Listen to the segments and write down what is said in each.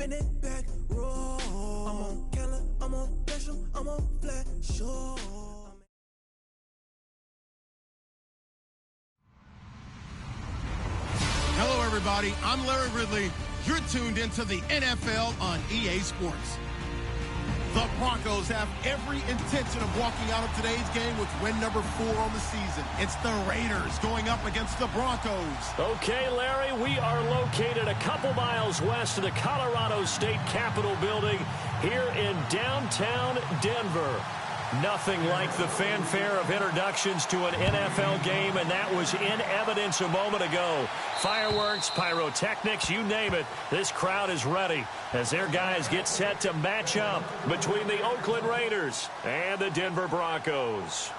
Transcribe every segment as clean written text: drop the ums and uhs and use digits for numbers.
bend it back, roll. I'm on Keller, I'm on Gresham, I'm on Flat Shore. Hello, everybody. I'm Larry Ridley. You're tuned into the NFL on EA Sports. The Broncos have every intention of walking out of today's game with win number 4 on the season. It's the Raiders going up against the Broncos. Okay, Larry, we are located a couple miles west of the Colorado State Capitol building here in downtown Denver. Nothing like the fanfare of introductions to an NFL game, and that was in evidence a moment ago. Fireworks, pyrotechnics, you name it. This crowd is ready as their guys get set to match up between the Oakland Raiders and the Denver Broncos.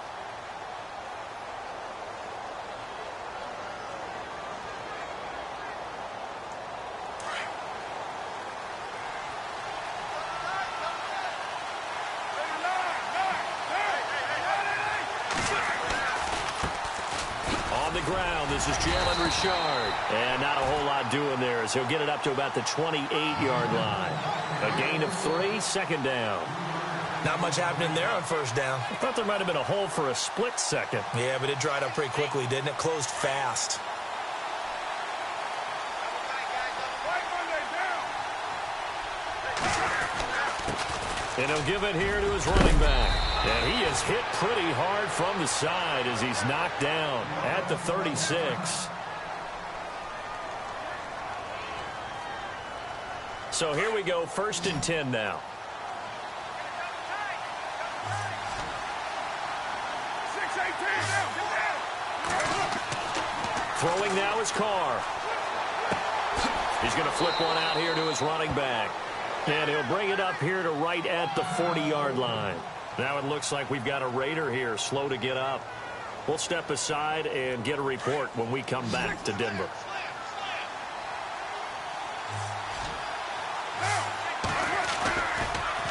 Ground. This is Jalen Richard. And not a whole lot doing there as he'll get it up to about the 28-yard line. A gain of 3, second down. Not much happening there on first down. I thought there might have been a hole for a split second. Yeah, but it dried up pretty quickly, didn't it? Closed fast. And he'll give it here to his running back. And he is hit pretty hard from the side as he's knocked down at the 36. So here we go, 1st and 10 now. Throwing now is Carr. He's going to flip one out here to his running back. And he'll bring it up here to right at the 40-yard line. Now it looks like we've got a Raider here, slow to get up. We'll step aside and get a report when we come back to Denver.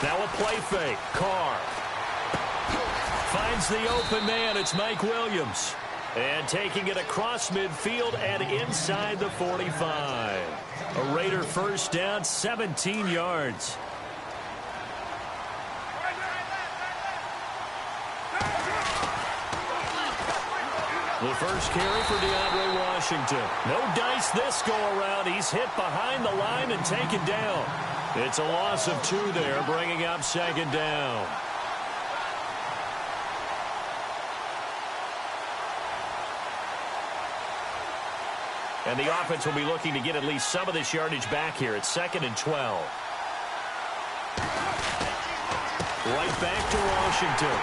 Now a play fake. Carr finds the open man. It's Mike Williams. And taking it across midfield and inside the 45. A Raider first down, 17 yards. The first carry for DeAndre Washington. No dice this go-around. He's hit behind the line and taken down. It's a loss of 2 there, bringing up second down. And the offense will be looking to get at least some of this yardage back here. It's 2nd and 12. Right back to Washington.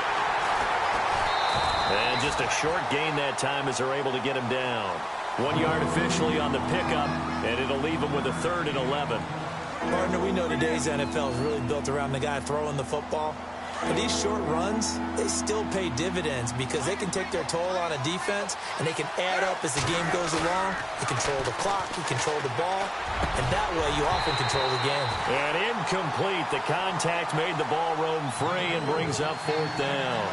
And just a short gain that time as they're able to get him down. 1 yard officially on the pickup, and it'll leave him with a 3rd and 11. Partner, we know today's NFL is really built around the guy throwing the football. But these short runs, they still pay dividends because they can take their toll on a defense, and they can add up as the game goes along. You control the clock, you control the ball, and that way you often control the game. And incomplete. The contact made the ball roam free and brings up 4th down.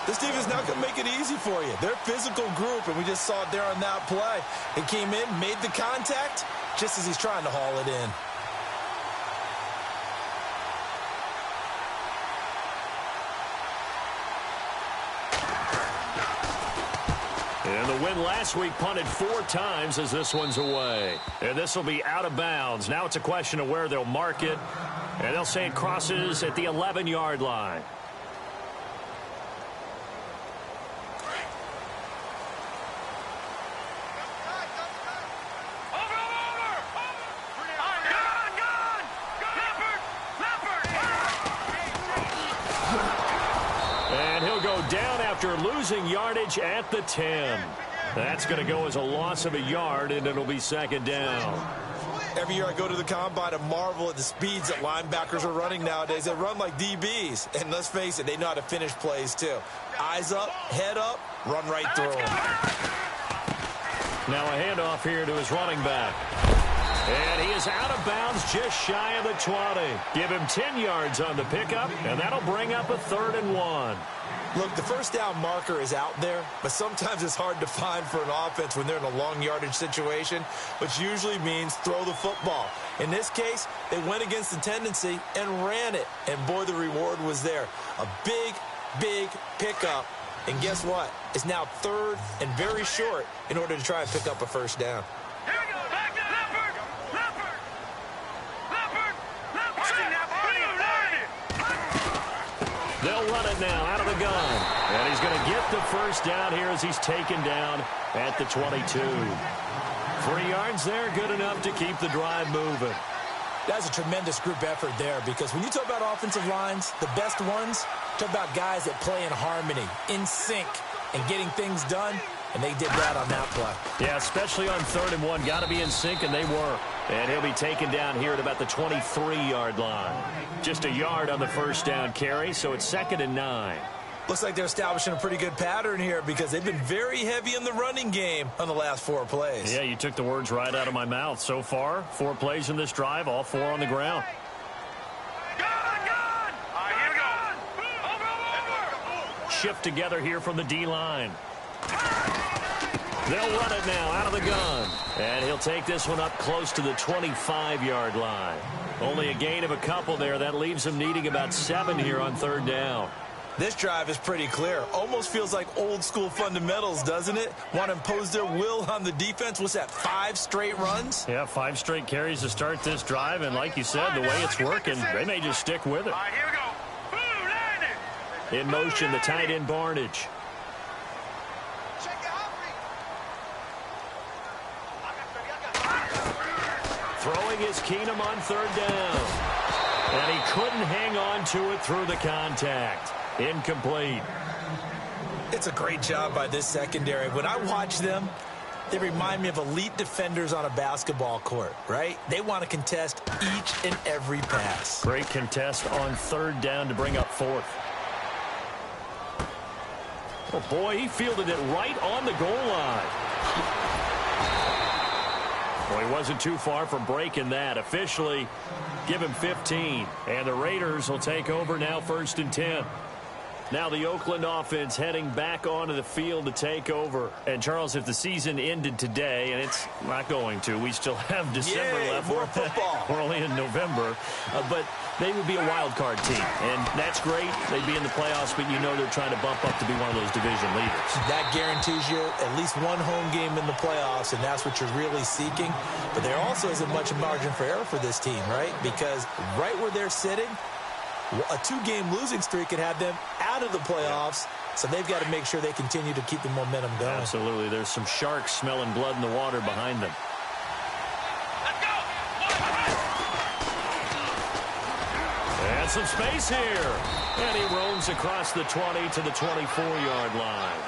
This defense not going to make it easy for you. They're a physical group, and we just saw it there on that play. It came in, made the contact, just as he's trying to haul it in. And the win last week punted 4 times as this one's away. And this will be out of bounds. Now it's a question of where they'll mark it. And they'll say it crosses at the 11-yard line. Down after losing yardage at the 10. That's going to go as a loss of a yard, and it'll be 2nd down. Every year I go to the combine and marvel at the speeds that linebackers are running nowadays. They run like DBs. And let's face it, they know how to finish plays too. Eyes up, head up, run right through them. Now a handoff here to his running back. And he is out of bounds just shy of the 20. Give him 10 yards on the pickup, and that'll bring up a 3rd and 1. Look, the first down marker is out there, but sometimes it's hard to find for an offense when they're in a long yardage situation, which usually means throw the football. In this case, they went against the tendency and ran it. And, boy, the reward was there. A big, big pickup. And guess what? It's now third and very short in order to try and pick up a first down. Here we go. Back to Leopard. They'll run it now out of the gun. And he's going to get the first down here as he's taken down at the 22. 3 yards there, good enough to keep the drive moving. That's a tremendous group effort there, because when you talk about offensive lines, the best ones, talk about guys that play in harmony, in sync, and getting things done, and they did that on that play. Yeah, especially on 3rd and 1. Got to be in sync, and they were. And he'll be taken down here at about the 23-yard line. Just a yard on the first down carry, so it's 2nd and 9. Looks like they're establishing a pretty good pattern here, because they've been very heavy in the running game on the last 4 plays. Yeah, you took the words right out of my mouth. So far, 4 plays in this drive, all 4 on the ground. Shift together here from the D-line. They'll run it now out of the gun. And he'll take this one up close to the 25-yard line. Only a gain of a couple there. That leaves him needing about 7 here on 3rd down. This drive is pretty clear. Almost feels like old-school fundamentals, doesn't it? Want to impose their will on the defense. What's that, 5 straight runs? Yeah, 5 straight carries to start this drive. And like you said, the way it's working, they may just stick with it. All right, here we go. In motion, the tight end, Barnage. Throwing is Keenum on 3rd down. And he couldn't hang on to it through the contact. Incomplete. It's a great job by this secondary. When I watch them, they remind me of elite defenders on a basketball court, right? They want to contest each and every pass. Great contest on 3rd down to bring up 4th. Oh, boy, he fielded it right on the goal line. Well, he wasn't too far from breaking that. Officially, give him 15. And the Raiders will take over now, 1st and 10. Now the Oakland offense heading back onto the field to take over. And, Charles, if the season ended today, and it's not going to, we still have December left. More football. We're only in November. But they would be a wild card team. And that's great. They'd be in the playoffs, but you know they're trying to bump up to be one of those division leaders. That guarantees you at least one home game in the playoffs, and that's what you're really seeking. But there also isn't much margin for error for this team, right? Because right where they're sitting, a 2-game losing streak could have them out of the playoffs, so they've got to make sure they continue to keep the momentum going. Absolutely. There's some sharks smelling blood in the water behind them. And some space here. And he roams across the 20 to the 24-yard line.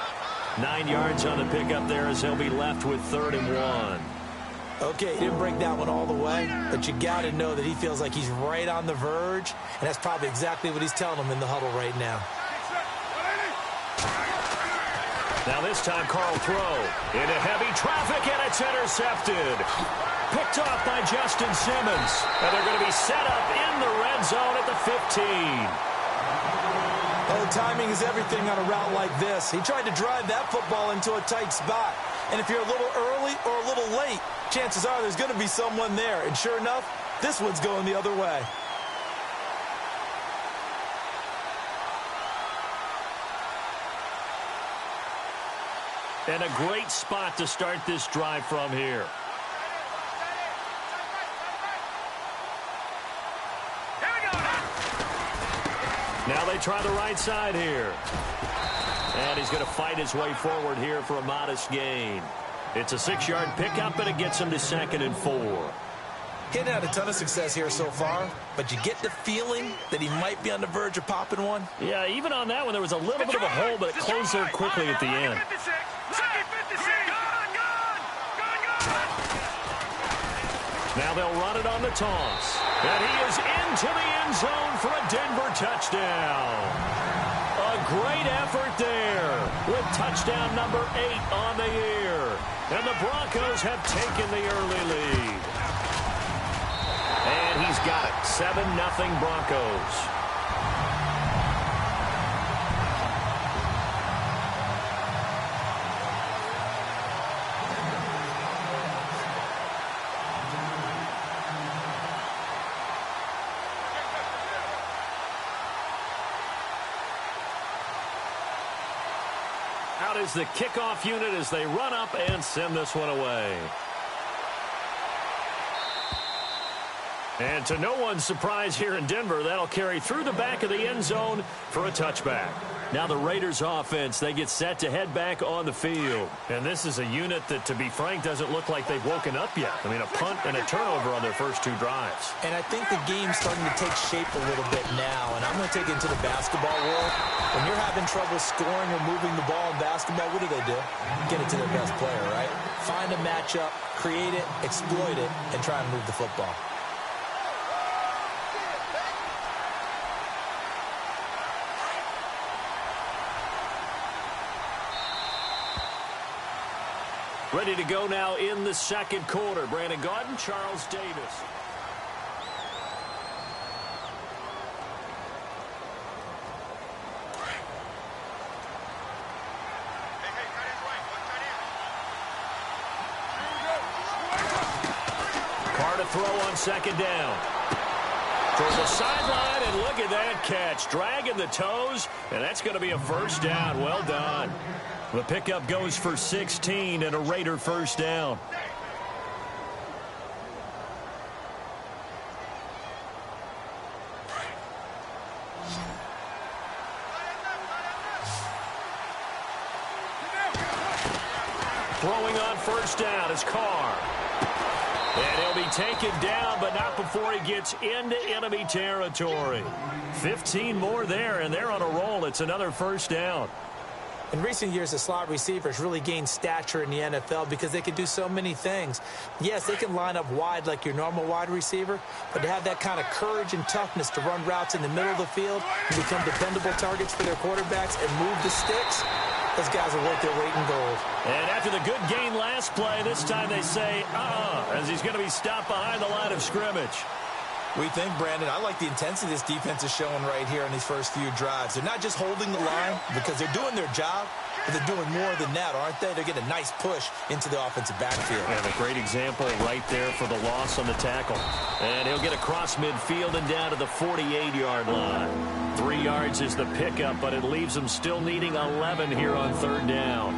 9 yards on the pickup there as he'll be left with 3rd and 1. Okay, he didn't break that one all the way, but you got to know that he feels like he's right on the verge, and that's probably exactly what he's telling them in the huddle right now. Now this time, Carl throw into heavy traffic, and it's intercepted. Picked off by Justin Simmons, and they're going to be set up in the red zone at the 15. Oh, timing is everything on a route like this. He tried to drive that football into a tight spot. And if you're a little early or a little late, chances are there's going to be someone there. And sure enough, this one's going the other way. And a great spot to start this drive from here. Now they try the right side here. And he's going to fight his way forward here for a modest gain. It's a 6-yard pickup, and it gets him to 2nd and 4. He hadn't had a ton of success here so far, but you get the feeling that he might be on the verge of popping one. Yeah, even on that one, there was a little bit of a hole, but it closed there quickly at the end. Now they'll run it on the toss. And he is into the end zone for a Denver touchdown. A great effort there with touchdown number 8 on the year. And the Broncos have taken the early lead. And he's got it. 7-0 Broncos. is the kickoff unit as they run up and send this one away. And to no one's surprise here in Denver, that'll carry through the back of the end zone for a touchback. Now the Raiders offense, they get set to head back on the field. And this is a unit that, to be frank, doesn't look like they've woken up yet. I mean, a punt and a turnover on their first 2 drives. And I think the game's starting to take shape a little bit now. And I'm going to take it into the basketball world. When you're having trouble scoring or moving the ball in basketball, what do? Get it to their best player, right? Find a matchup, create it, exploit it, and try and move the football. Ready to go now in the second quarter. Brandon Gaudin, Charles Davis. Carr to throw on second down. Toward the sideline, and look at that catch. Dragging the toes, and that's going to be a first down. Well done. The pickup goes for 16 and a Raider first down. Throwing on first down is Carr. And he'll be taken down, but not before he gets into enemy territory. 15 more there, and they're on a roll. It's another first down. In recent years, the slot receivers really gained stature in the NFL because they can do so many things. Yes, they can line up wide like your normal wide receiver, but to have that kind of courage and toughness to run routes in the middle of the field and become dependable targets for their quarterbacks and move the sticks, those guys are worth their weight in gold. And after the good gain last play, this time they say, as he's going to be stopped behind the line of scrimmage. We think, Brandon, I like the intensity this defense is showing right here in these first few drives. They're not just holding the line because they're doing their job, but they're doing more than that, aren't they? They're getting a nice push into the offensive backfield. And a great example right there for the loss on the tackle. And he'll get across midfield and down to the 48-yard line. 3 yards is the pickup, but it leaves him still needing 11 here on third down.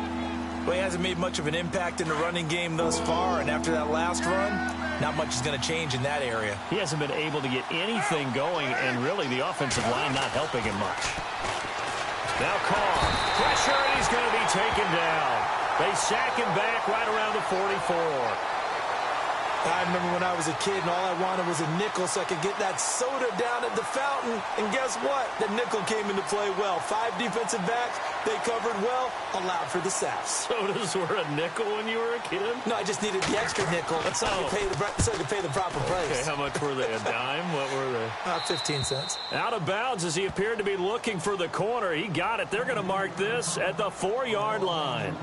Well, he hasn't made much of an impact in the running game thus far, and after that last run, not much is going to change in that area. He hasn't been able to get anything going, and really the offensive line not helping him much. Now Carr, pressure, and he's going to be taken down. They sack him back right around the 44. I remember when I was a kid and all I wanted was a nickel so I could get that soda down at the fountain. And guess what? The nickel came into play well. 5 defensive backs, they covered well, allowed for the sacks. Sodas were a nickel when you were a kid? No, I just needed the extra nickel so I could pay the proper price. Okay, how much were they? A dime? What were they? 15 cents. Out of bounds as he appeared to be looking for the corner. He got it. They're going to mark this at the 4-yard line.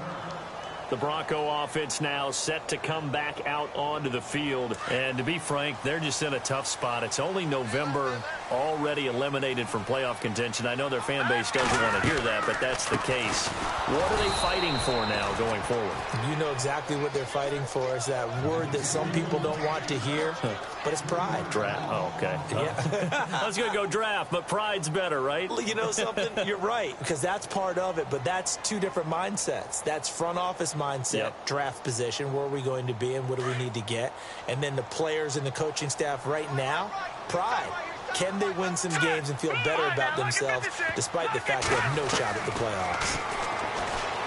The Bronco offense now set to come back out onto the field. And to be frank, they're just in a tough spot. It's only November, already eliminated from playoff contention. I know their fan base doesn't want to hear that, but that's the case. What are they fighting for now going forward? You know exactly what they're fighting for. Is that word that some people don't want to hear, but it's pride. Draft. Oh, okay. Yeah. I was going to go draft, but pride's better, right? You know something? You're right, because that's part of it, but that's 2 different mindsets. That's front office mindset, draft position, where are we going to be and what do we need to get? And then the players and the coaching staff right now, pride. Can they win some games and feel better about themselves despite the fact they have no shot at the playoffs?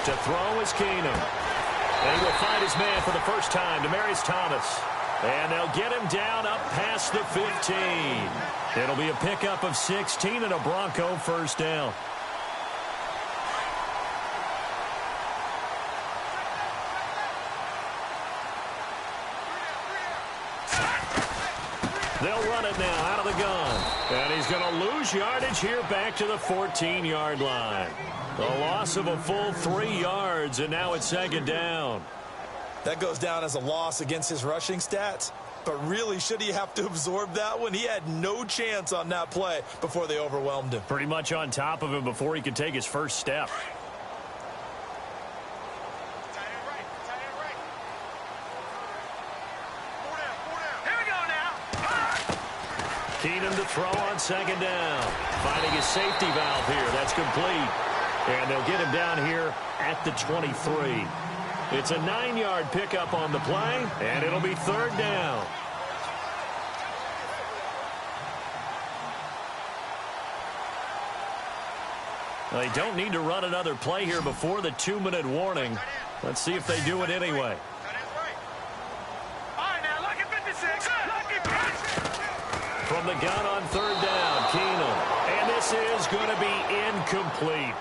To throw is Keenum. And he will find his man for the first time, Demaryius Thomas. And they'll get him down up past the 15. It'll be a pickup of 16 and a Bronco first down. They'll run it now out of the gun. And he's going to lose yardage here back to the 14-yard line. A loss of a full 3 yards, and now it's second down. That goes down as a loss against his rushing stats. But really, should he have to absorb that one? He had no chance on that play before they overwhelmed him. Pretty much on top of him before he could take his first step. Keenum to throw on second down. Finding his safety valve here. That's complete. And they'll get him down here at the 23. It's a 9-yard pickup on the play, and it'll be third down. They don't need to run another play here before the 2-minute warning. Let's see if they do it anyway. From the gun on third down, Keenum. And this is going to be incomplete.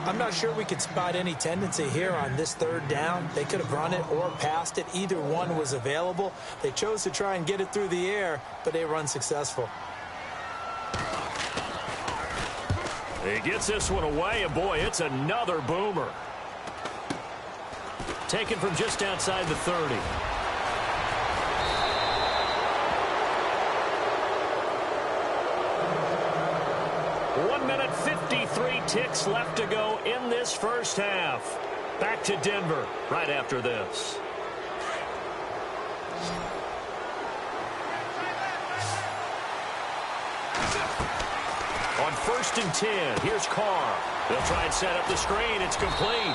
I'm not sure we could spot any tendency here on this third down. They could have run it or passed it. Either one was available. They chose to try and get it through the air, but they were unsuccessful. He gets this one away, and boy, it's another boomer. Taken from just outside the 30. One minute, 53 ticks left to go in this first half. Back to Denver right after this. On 1st and 10, here's Carr. They'll try and set up the screen. It's complete.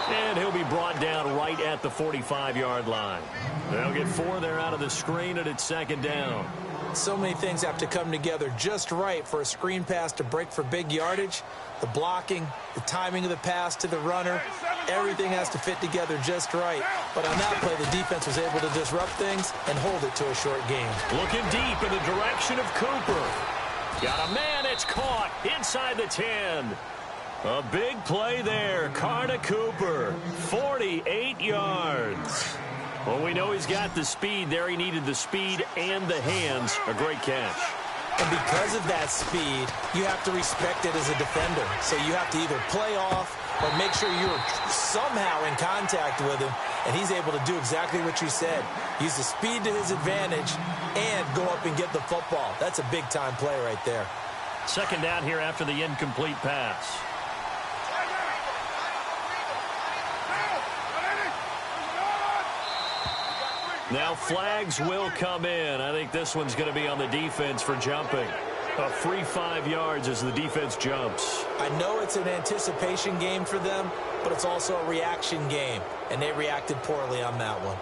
And he'll be brought down right at the 45-yard line. They'll get 4 there out of the screen, and it's second down. So many things have to come together just right for a screen pass to break for big yardage. The blocking, the timing of the pass to the runner, everything has to fit together just right. But on that play, the defense was able to disrupt things and hold it to a short game. Looking deep in the direction of Cooper. Got a man, it's caught inside the 10. A big play there. Carr to Cooper, 48 yards. Well, we know he's got the speed there. He needed the speed and the hands. A great catch. And because of that speed, you have to respect it as a defender. So you have to either play off or make sure you're somehow in contact with him. And he's able to do exactly what you said. Use the speed to his advantage and go up and get the football. That's a big-time play right there. Second down here after the incomplete pass. Now flags will come in. I think this one's going to be on the defense for jumping. A free 5 yards as the defense jumps. I know it's an anticipation game for them, but it's also a reaction game, and they reacted poorly on that one.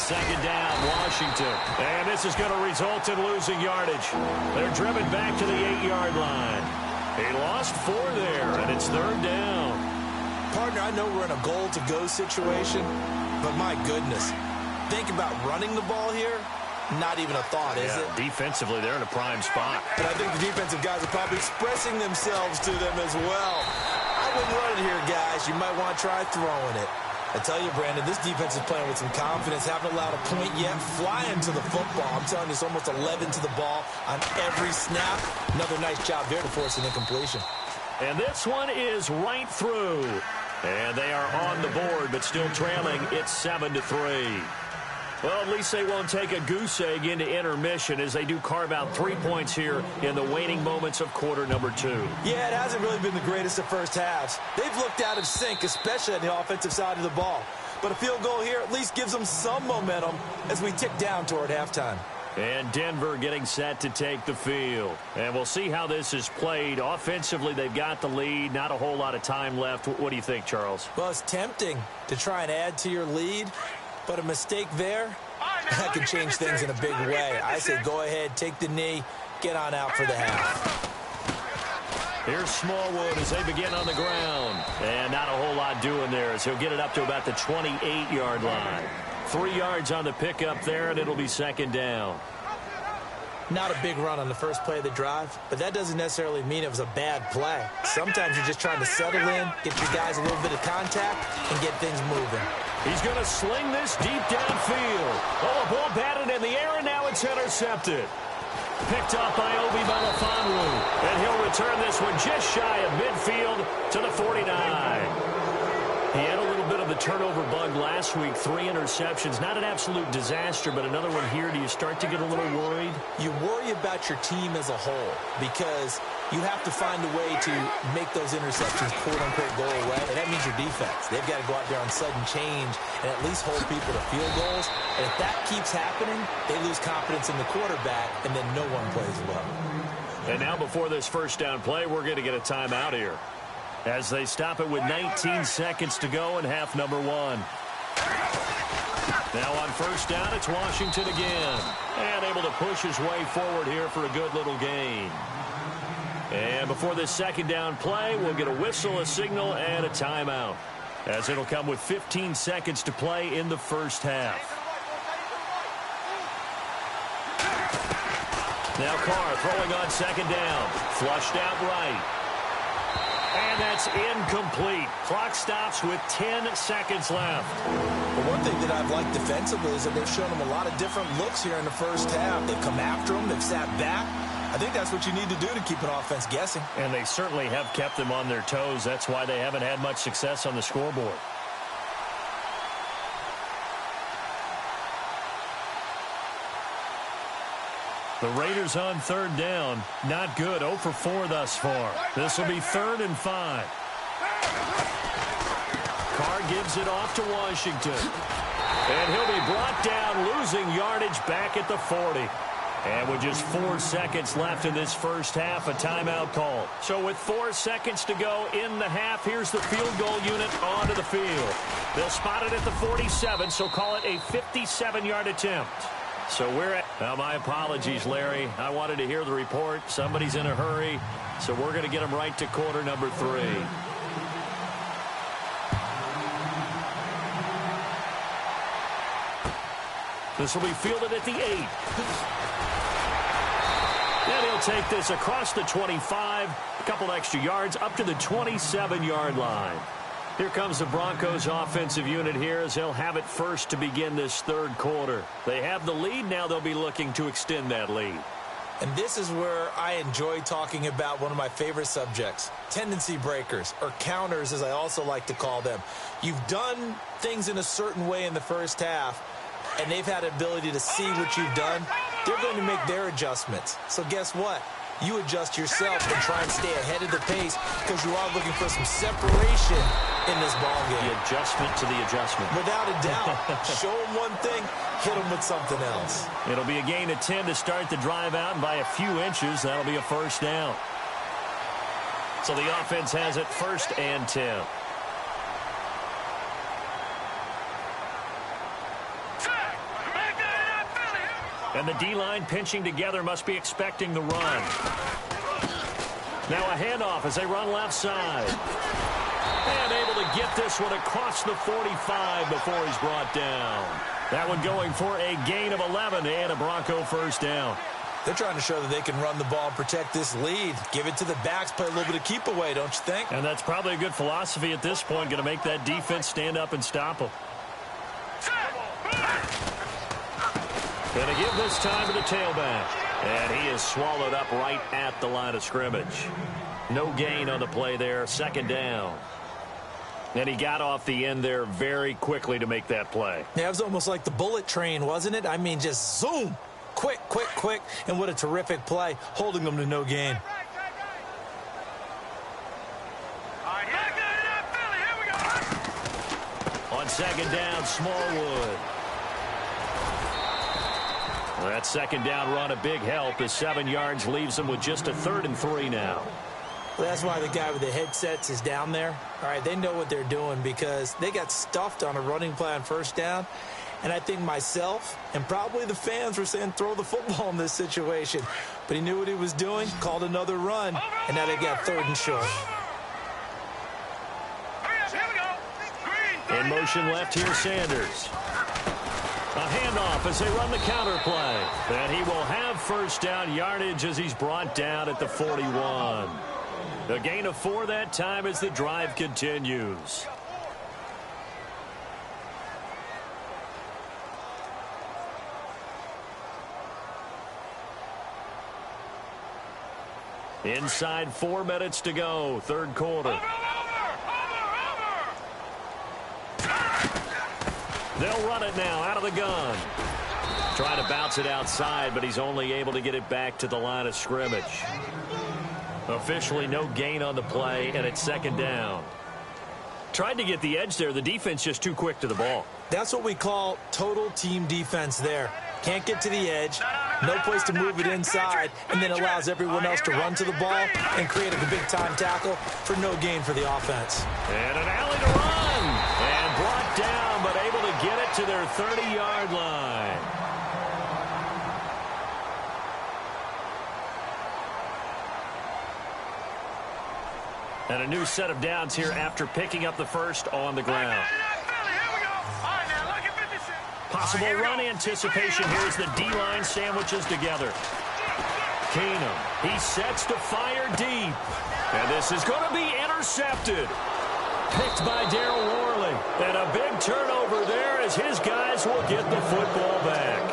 Second down, Washington. And this is going to result in losing yardage. They're driven back to the 8-yard line. He lost 4 there, and it's third down. Partner, I know we're in a goal-to-go situation, but my goodness. Think about running the ball here. Not even a thought, is it? Defensively, they're in a prime spot. But I think the defensive guys are probably expressing themselves to them as well. I wouldn't run it here, guys. You might want to try throwing it. I tell you, Brandon, this defense is playing with some confidence. Haven't allowed a point yet. Flying to the football. I'm telling you, it's almost 11 to the ball on every snap. Another nice job there to force an incompletion. And this one is right through. And they are on the board, but still trailing. It's 7-3. Well, at least they won't take a goose egg into intermission as they do carve out 3 points here in the waning moments of quarter number 2. Yeah, it hasn't really been the greatest of first halves. They've looked out of sync, especially on the offensive side of the ball. But a field goal here at least gives them some momentum as we tick down toward halftime. And Denver getting set to take the field. And we'll see how this is played. Offensively, they've got the lead. Not a whole lot of time left. What do you think, Charles? Well, it's tempting to try and add to your lead. But a mistake there, that can change things in a big way. I say go ahead, take the knee, get on out for the half. Here's Smallwood as they begin on the ground. And not a whole lot doing there as he'll get it up to about the 28-yard line. 3 yards on the pickup there, and it'll be second down. Not a big run on the first play of the drive, but that doesn't necessarily mean it was a bad play. Sometimes you're just trying to settle in, get your guys a little bit of contact, and get things moving. He's going to sling this deep downfield. Oh, a ball batted in the air, and now it's intercepted. Picked up by Obi Melifonwu, and he'll return this one just shy of midfield to the 49. He had a little bit of the turnover bug last week, 3 interceptions. Not an absolute disaster, but another one here. Do you start to get a little worried? You worry about your team as a whole because you have to find a way to make those interceptions, quote-unquote, go away, and that means your defense. They've got to go out there on sudden change and at least hold people to field goals. And if that keeps happening, they lose confidence in the quarterback, and then no one plays well. And now before this first down play, we're going to get a timeout here as they stop it with 19 seconds to go in half number 1. Now on first down, it's Washington again. And able to push his way forward here for a good little gain. And before this second down play, we'll get a whistle, a signal, and a timeout, as it'll come with 15 seconds to play in the first half. Now Carr throwing on second down. Flushed out right. And that's incomplete. Clock stops with 10 seconds left. But one thing that I've liked defensively is that they've shown them a lot of different looks here in the first half. They've come after them. They've sat back. I think that's what you need to do to keep an offense guessing. And they certainly have kept them on their toes. That's why they haven't had much success on the scoreboard. The Raiders on third down. Not good. 0 for 4 thus far. This will be 3rd and 5. Carr gives it off to Washington. And he'll be brought down, losing yardage back at the 40. And with just 4 seconds left in this first half, a timeout call. So with 4 seconds to go in the half, here's the field goal unit onto the field. They'll spot it at the 47, so call it a 57-yard attempt. So we're at... Now, my apologies, Larry. I wanted to hear the report. Somebody's in a hurry, so we're going to get them right to quarter number 3. This will be fielded at the 8. And he'll take this across the 25, a couple extra yards up to the 27-yard line. Here comes the Broncos offensive unit here as they'll have it first to begin this third quarter. They have the lead. Now they'll be looking to extend that lead. And this is where I enjoy talking about one of my favorite subjects, tendency breakers, or counters as I also like to call them. You've done things in a certain way in the first half, and they've had the ability to see what you've done. They're going to make their adjustments. So guess what? You adjust yourself and try and stay ahead of the pace because you are looking for some separation in this ball game. The adjustment to the adjustment. Without a doubt. Show them one thing, hit them with something else. It'll be a gain of 10 to start the drive out, and by a few inches, that'll be a first down. So the offense has it 1st and 10. And the D-line pinching together must be expecting the run. Now a handoff as they run left side. And able to get this one across the 45 before he's brought down. That one going for a gain of 11 and a Bronco first down. They're trying to show that they can run the ball and protect this lead. Give it to the backs, play a little bit of keep away, don't you think? And that's probably a good philosophy at this point, going to make that defense stand up and stop them. Going to give this time to the tailback. And he is swallowed up right at the line of scrimmage. No gain on the play there. 2nd down. And he got off the end there very quickly to make that play. Yeah, it was almost like the bullet train, wasn't it? I mean, just zoom. Quick, quick, quick. And what a terrific play, holding them to no gain. On 2nd down, Smallwood. Well, that 2nd down run a big help. The 7 yards leaves them with just a 3rd and 3 now. Well, that's why the guy with the headsets is down there. All right, they know what they're doing because they got stuffed on a running play on 1st down. And I think myself and probably the fans were saying throw the football in this situation. But he knew what he was doing, called another run, and now they got 3rd and short. In motion left here, Sanders. A handoff as they run the counter play. And he will have 1st down yardage as he's brought down at the 41. A gain of 4 that time as the drive continues. Inside 4 minutes to go, 3rd quarter. They'll run it now out of the gun. Trying to bounce it outside, but he's only able to get it back to the line of scrimmage. Officially no gain on the play, and it's second down. Tried to get the edge there. The defense just too quick to the ball. That's what we call total team defense there. Can't get to the edge, no place to move it inside, and then allows everyone else to run to the ball and create a big-time tackle for no gain for the offense. And an alley to run. And brought down, but able to get it to their 30-yard line. And a new set of downs here after picking up the first on the ground. Possible run anticipation here as the D-line sandwiches together. Keenum, he sets to fire deep. And this is going to be intercepted. Picked by Darryl Worley. And a big turnover there as his guys will get the football back.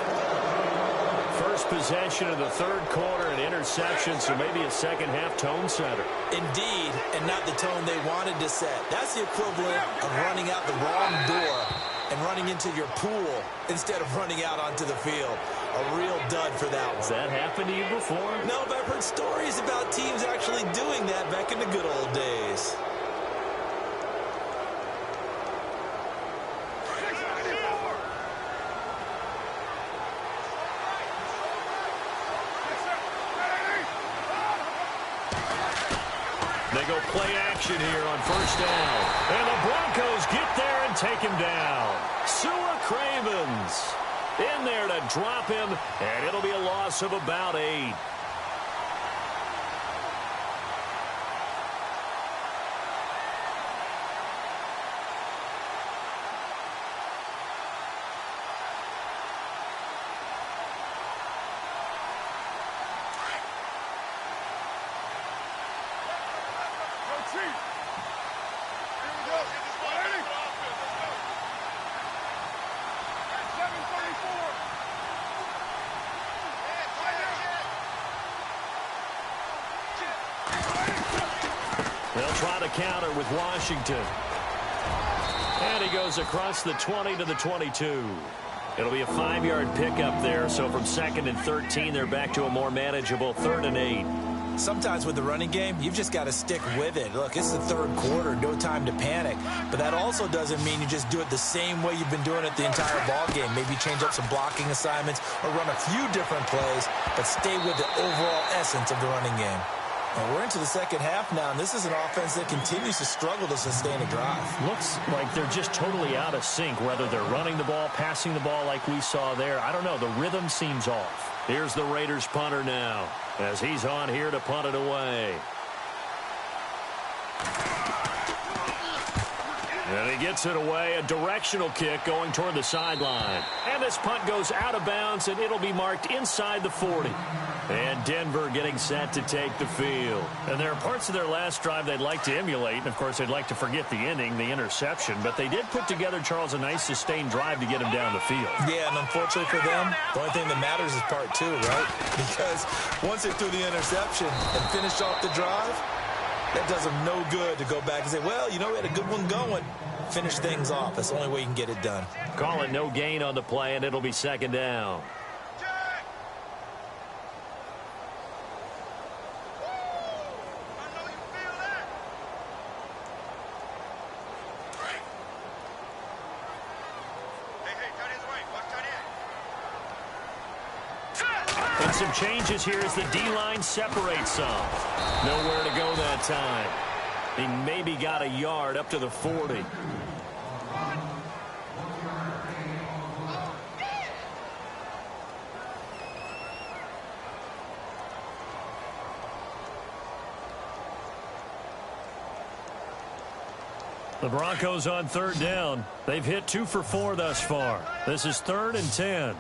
First possession of the third quarter, an interception, so maybe a second-half tone setter. Indeed, and not the tone they wanted to set. That's the equivalent of running out the wrong door and running into your pool instead of running out onto the field. A real dud for that one. Has that happened to you before? No, but I've heard stories about teams actually doing that back in the good old days. They go play action here on first down. And the Broncos get there and take him down. Sua Cravens in there to drop him, and it'll be a loss of about 8. They'll try to counter with Washington. And he goes across the 20 to the 22. It'll be a 5-yard pickup there. So from 2nd and 13, they're back to a more manageable 3rd and 8. Sometimes with the running game, you've just got to stick with it. Look, it's the third quarter, no time to panic. But that also doesn't mean you just do it the same way you've been doing it the entire ball game. Maybe change up some blocking assignments or run a few different plays, but stay with the overall essence of the running game. And we're into the second half now, and this is an offense that continues to struggle to sustain a drive. Looks like they're just totally out of sync, whether they're running the ball, passing the ball like we saw there. I don't know. The rhythm seems off. Here's the Raiders punter now as he's on here to punt it away. And he gets it away, a directional kick going toward the sideline. And this punt goes out of bounds, and it'll be marked inside the 40. And Denver getting set to take the field. And there are parts of their last drive they'd like to emulate. And, of course, they'd like to forget the ending, the interception. But they did put together, Charles, a nice sustained drive to get him down the field. Yeah, and unfortunately for them, the only thing that matters is part 2, right? Because once they threw the interception and finished off the drive, that does them no good to go back and say, well, you know, we had a good one going. Finish things off. That's the only way you can get it done. Call it no gain on the play, and it'll be second down. And some changes here as the D-line separates some. Nowhere to go that time. He maybe got a yard up to the 40. The Broncos on third down. They've hit 2 for 4 thus far. This is 3rd and 10.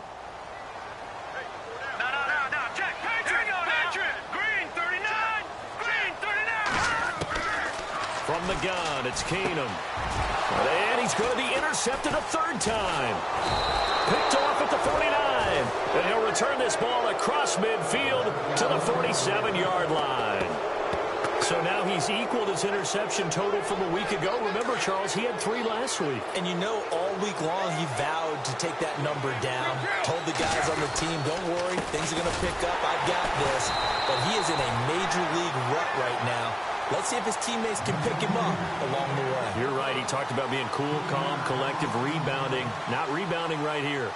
From the gun, it's Keenum. And he's going to be intercepted a 3rd time. Picked off at the 49. And he'll return this ball across midfield to the 47-yard line. So now he's equaled his interception total from a week ago. Remember, Charles, he had 3 last week. And you know, all week long he vowed to take that number down. Told the guys on the team, don't worry, they Things are going to pick up. I've got this. But he is in a major league rut right now. Let's see if his teammates can pick him up along the way. You're right. He talked about being cool, calm, collective, rebounding. Not rebounding right here.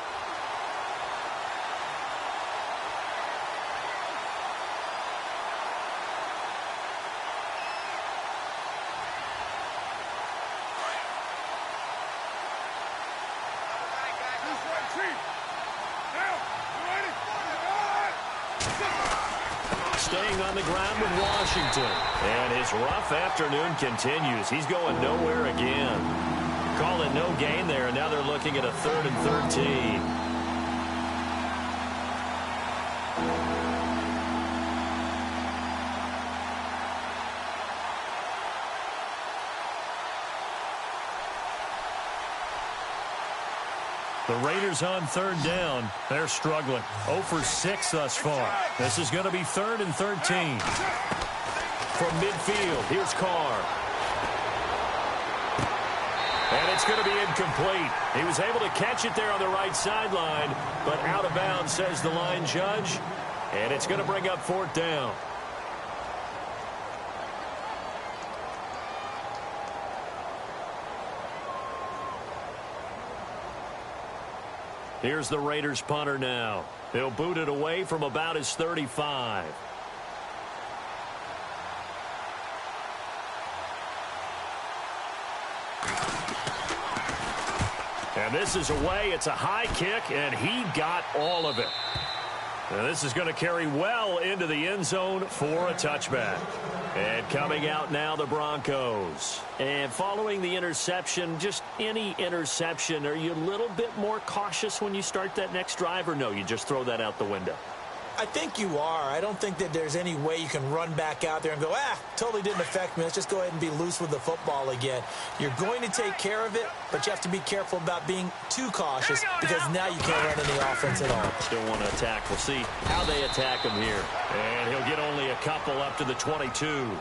Staying on the ground with Washington. And his rough afternoon continues. He's going nowhere again. Call it no gain there, and now they're looking at a 3rd and 13. The Raiders on 3rd down. They're struggling. 0 for 6 thus far. This is going to be 3rd and 13. From midfield, here's Carr. And it's going to be incomplete. He was able to catch it there on the right sideline, but out of bounds, says the line judge. And it's going to bring up 4th down. Here's the Raiders punter now. He'll boot it away from about his 35. And this is away. It's a high kick, and he got all of it. And this is going to carry well into the end zone for a touchback. And coming out now, the Broncos. And following the interception, just any interception, are you a little bit more cautious when you start that next drive, or no, you just throw that out the window? I think you are. I don't think that there's any way you can run back out there and go, totally didn't affect me. Let's just go ahead and be loose with the football again. You're going to take care of it, but you have to be careful about being too cautious because now you can't run any offense at all. Still want to attack. We'll see how they attack him here. And he'll get only a couple up to the 22.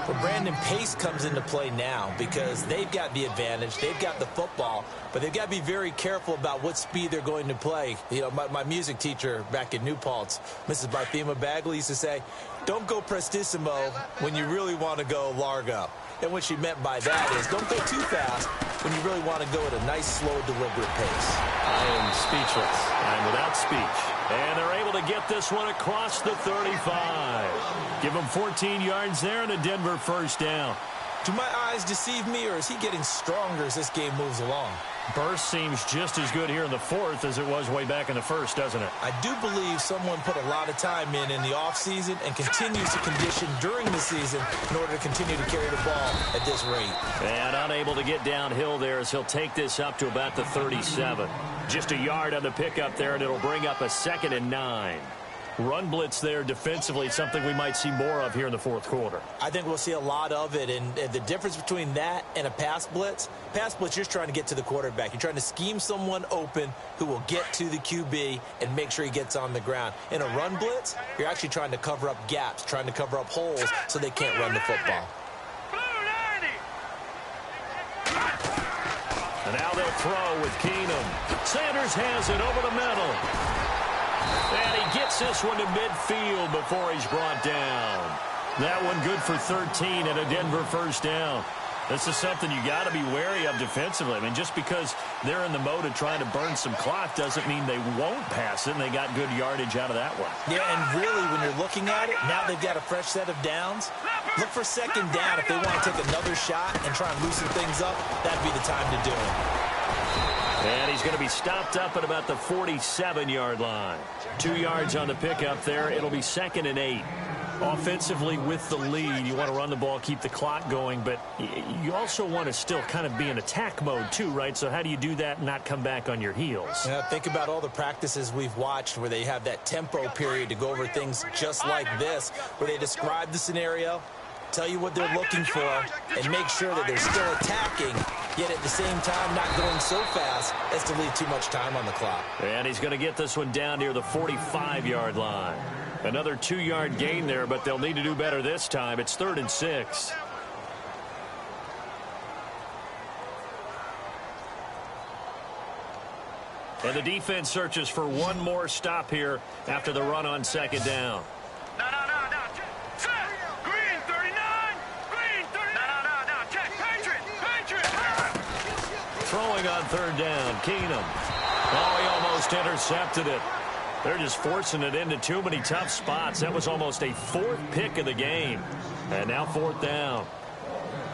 Well, Brandon, pace comes into play now because they've got the advantage. They've got the football, but they've got to be very careful about what speed they're going to play. You know, my music teacher back in New Paltz, Mrs. Barthema Bagley, used to say, don't go prestissimo when you really want to go largo. And what she meant by that is don't go too fast when you really want to go at a nice, slow, deliberate pace. I am speechless. I'm without speech. And they're able to get this one across the 35. Give him 14 yards there and a Denver 1st down. Do my eyes deceive me, or is he getting stronger as this game moves along? Burst seems just as good here in the 4th as it was way back in the 1st, doesn't it? I do believe someone put a lot of time in the offseason and continues to condition during the season in order to continue to carry the ball at this rate. And unable to get downhill there as he'll take this up to about the 37. Just a yard on the pickup there, and it'll bring up a 2nd and 9. Run blitz there defensively, something we might see more of here in the 4th quarter. I think we'll see a lot of it, and the difference between that and a pass blitz, you're just trying to get to the quarterback. You're trying to scheme someone open who will get to the QB and make sure he gets on the ground. In a run blitz, you're actually trying to cover up gaps, trying to cover up holes so they can't run the football. And now they'll throw with Keenum. Sanders has it over the middle. And he gets this one to midfield before he's brought down. That one good for 13 and a Denver 1st down. This is something you got to be wary of defensively. I mean, just because they're in the mode of trying to burn some clock doesn't mean they won't pass it, and they got good yardage out of that one. Yeah, and really, when you're looking at it, now they've got a fresh set of downs. Look for 2nd down. If they want to take another shot and try and loosen things up, that'd be the time to do it. And he's going to be stopped up at about the 47-yard line. 2 yards on the pickup there. It'll be 2nd and 8. Offensively with the lead, you want to run the ball, keep the clock going, but you also want to still kind of be in attack mode too, right? So how do you do that and not come back on your heels? Yeah, think about all the practices we've watched where they have that tempo period to go over things just like this, where they describe the scenario, tell you what they're looking for, and make sure that they're still attacking, yet at the same time not going so fast as to leave too much time on the clock. And he's going to get this one down near the 45-yard line. Another 2-yard gain there, but they'll need to do better this time. It's 3rd and 6. And the defense searches for one more stop here after the run on second down. No. Set. Green 39. Green 39. No. Check. Patriot. Throwing on third down, Keenum. Oh, he almost intercepted it. They're just forcing it into too many tough spots. That was almost a fourth pick of the game. And now fourth down.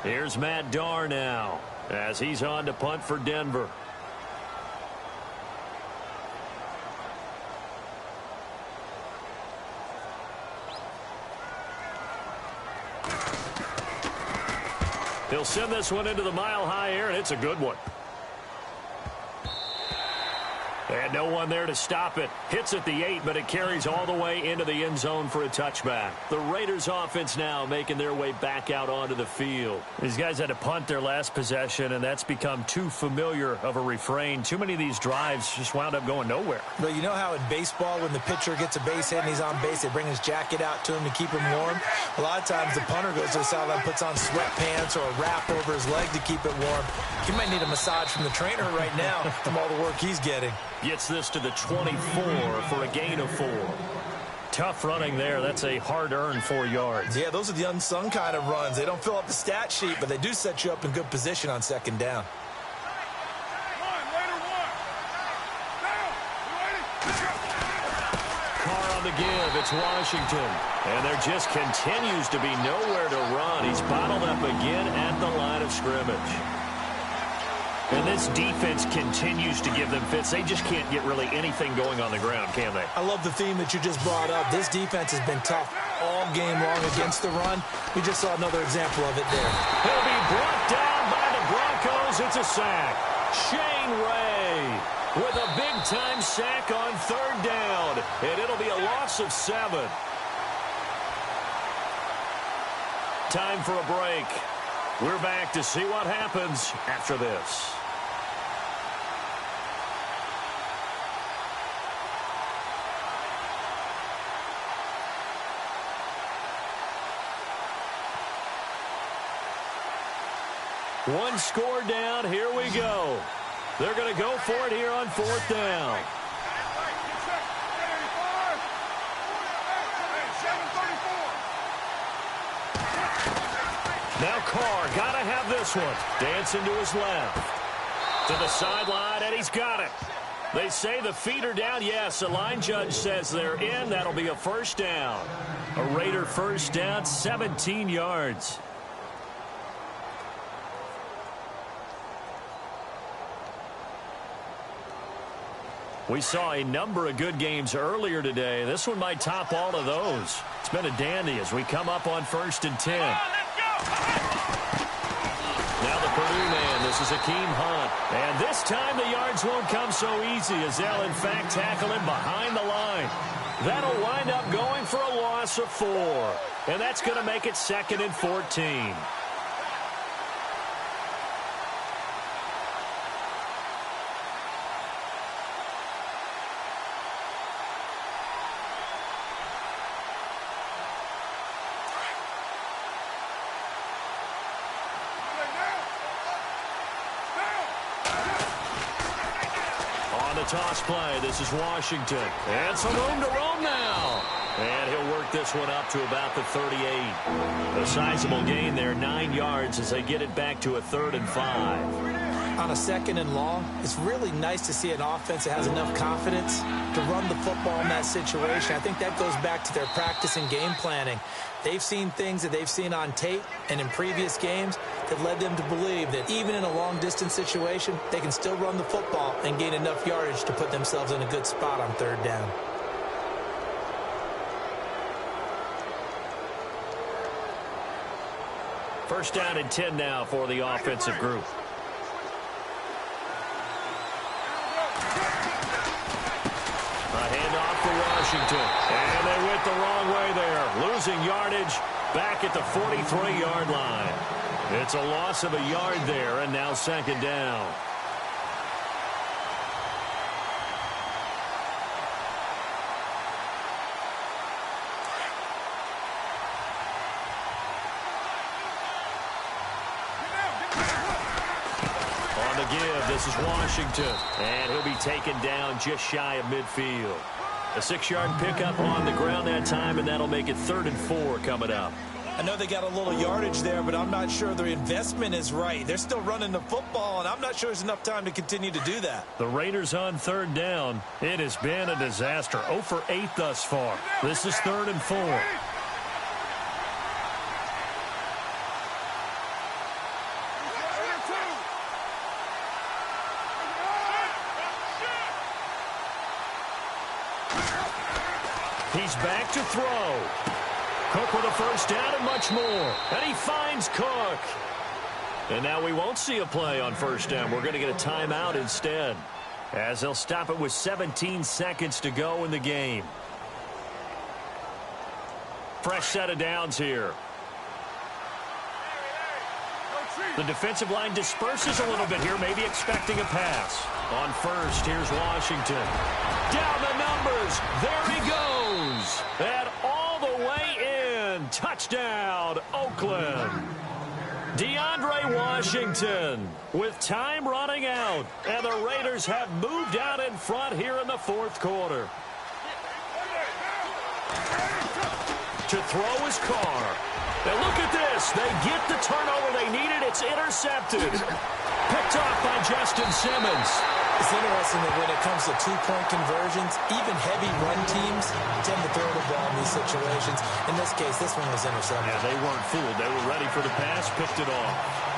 Here's Matt Darr now as he's on to punt for Denver. He'll send this one into the mile-high air, and it's a good one. And no one there to stop it. Hits at the 8, but it carries all the way into the end zone for a touchback. The Raiders offense now making their way back out onto the field. These guys had to punt their last possession, and that's become too familiar of a refrain. Too many of these drives just wound up going nowhere. But you know how in baseball when the pitcher gets a base hit and he's on base, they bring his jacket out to him to keep him warm? A lot of times the punter goes to the sideline, puts on sweatpants or a wrap over his leg to keep it warm. He might need a massage from the trainer right now from all the work he's getting. Gets this to the 24 for a gain of 4. Tough running there. That's a hard-earned 4 yards. Yeah, those are the unsung kind of runs. They don't fill up the stat sheet, but they do set you up in good position on second down. Carr on the give. It's Washington. And there just continues to be nowhere to run. He's bottled up again at the line of scrimmage. And this defense continues to give them fits. They just can't get really anything going on the ground, can they? I love the theme that you just brought up. This defense has been tough all game long against the run. We just saw another example of it there. He'll be brought down by the Broncos. It's a sack. Shane Ray with a big-time sack on third down. And it'll be a loss of 7. Time for a break. We're back to see what happens after this. One score down. Here we go. They're going to go for it here on fourth down. Now Carr got to have this one. Dancing to his left. To the sideline, and he's got it. They say the feet are down. Yes, the line judge says they're in. That'll be a first down. A Raider first down, 17 yards. We saw a number of good games earlier today. This one might top all of those. It's been a dandy as we come up on 1st and 10. Now the Purdue man, this is Akeem Hunt. And this time the yards won't come so easy as they'll in fact tackle him behind the line. That'll wind up going for a loss of 4. And that's going to make it 2nd and 14. Toss play. This is Washington. And some room to roam now. And he'll work this one up to about the 38. A sizable gain there, 9 yards as they get it back to a 3rd and 5. On a 2nd and long, it's really nice to see an offense that has enough confidence to run the football in that situation. I think that goes back to their practice and game planning. They've seen things that they've seen on tape and in previous games that led them to believe that even in a long-distance situation, they can still run the football and gain enough yardage to put themselves in a good spot on 3rd down. First down and 10 now for the offensive group. A handoff for Washington. And they went the wrong way there. Losing yardage back at the 43-yard line. It's a loss of a yard there, and now 2nd down. give. This is Washington. And he'll be taken down just shy of midfield. A 6-yard pickup on the ground that time, and that'll make it 3rd and 4 coming up. I know they got a little yardage there, but I'm not sure their investment is right. They're still running the football, and I'm not sure there's enough time to continue to do that. The Raiders on 3rd down. It has been a disaster. 0 for 8 thus far. This is 3rd and 4. He's back to throw. Cook with a 1st down and much more. And he finds Cook. And now we won't see a play on 1st down. We're going to get a timeout instead, as they'll stop it with 17 seconds to go in the game. Fresh set of downs here. The defensive line disperses a little bit here, maybe expecting a pass. On 1st, here's Washington. Down the numbers. There he goes. And all the way in. Touchdown, Oakland. DeAndre Washington with time running out. And the Raiders have moved out in front here in the 4th quarter. To throw is Carr. And look at this. They get the turnover they needed. It's intercepted. Picked off by Justin Simmons. It's interesting that when it comes to 2-point conversions, even heavy run teams tend to throw the ball in these situations. In this case, this one was intercepted. Yeah, they weren't fooled. They were ready for the pass, picked it off.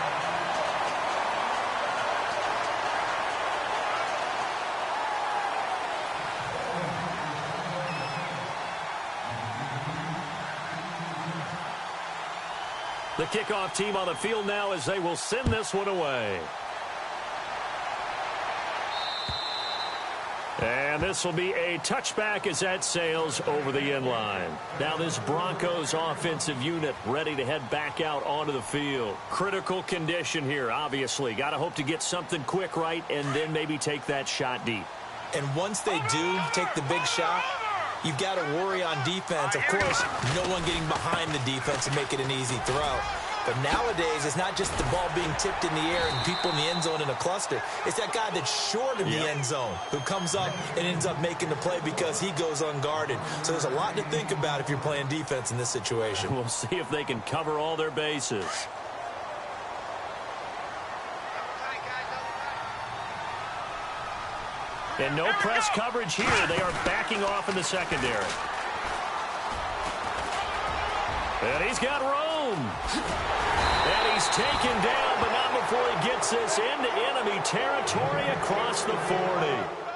The kickoff team on the field now as they will send this one away. And this will be a touchback as that sails over the end line. Now this Broncos offensive unit ready to head back out onto the field. Critical condition here, obviously. Got to hope to get something quick right and then maybe take that shot deep. And once they do take the big shot, you've got to worry on defense. Of course, no one getting behind the defense and make it an easy throw. But nowadays, it's not just the ball being tipped in the air and people in the end zone in a cluster. It's that guy that's short of the end zone who comes up and ends up making the play because he goes unguarded. So there's a lot to think about if you're playing defense in this situation. We'll see if they can cover all their bases. And no press coverage here. They are backing off in the secondary. And he's got room. And he's taken down, but not before he gets this into enemy territory across the 40.